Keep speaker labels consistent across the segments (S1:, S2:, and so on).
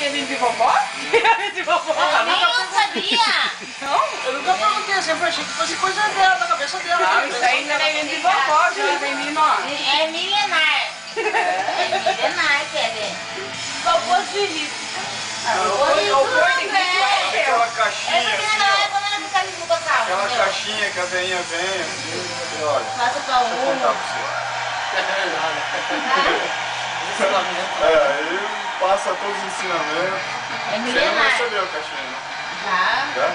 S1: ia vir de vovó? Ia vir de vovó?
S2: Eu nem eu sabia.
S1: Não?
S3: Eu nunca perguntei, eu sempre achei que fosse coisa dela, da cabeça dela.
S1: Não, isso aí ainda vem de vovó, já vem vindo, ó.
S2: É milenar. É milenar, Kevin.
S1: Vovô Felipe.
S4: Aquela caixinha
S2: Essa menina
S4: assim,
S2: é quando ela fica ali no bocal.
S4: aquela caixinha que a veinha vem assim, e olha,
S2: Passa pra
S4: vou contar pra você. Aí passa todos os ensinamentos.
S2: É
S4: Você não
S2: milenar.
S4: recebeu a caixinha, né?
S2: Já.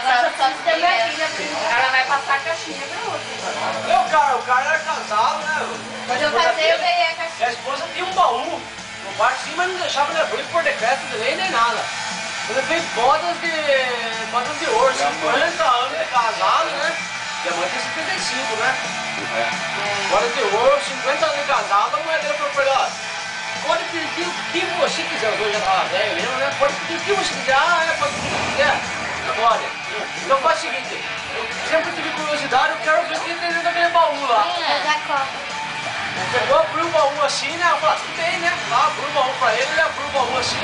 S4: Já?
S2: Só se tem minha filha.
S1: Ela vai passar a caixinha pra outra.
S3: O cara era casado, né?
S2: Quando eu casei, eu ganhei a caixinha.
S3: A esposa tinha um baú no quarto sim, mas não deixava ele abrir por decreto de lei nem nada. Ele fez bodas de ouro, 50 anos de casado, né? E a mãe tem 75, né? Bodas de ouro, 50 anos de casado, a mulher dele falou pra ele, ó, pode pedir o que você quiser, hoje já tava velho mesmo, né? Pode pedir o que você quiser, pode pedir o que quiser. Pode. Então faz o seguinte, eu sempre tive curiosidade, eu quero ver o que tem dentro daquele baú lá. Chegou, abriu o baú assim, né? Eu falei, tudo bem, né? Lá, abriu o baú pra ele abriu o baú assim,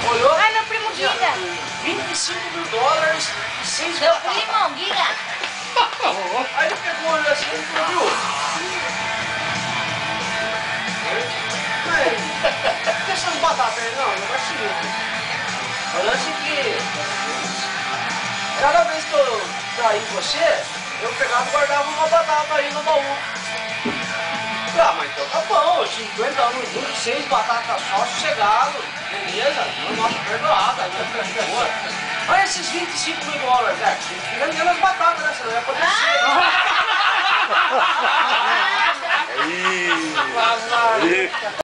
S3: olhou.
S2: Ai, meu primo Giga.
S3: 25 mil dólares, 6
S2: Meu
S3: batatas.
S2: primo Giga.
S3: Aí ele pegou, olhou assim e falou, viu? Mas, por que essas batatas aí? Não, não é o seguinte. O lance é que, cada vez que eu traí você, eu pegava e guardava uma batata aí no baú. Ah, mas então tá bom, 50 anos juntos, 6 batatas só, sossegado, beleza, nossa, perdoada, boa. Olha esses 25 mil dólares, fica vendendo as batatas, né, você não vai poder ser.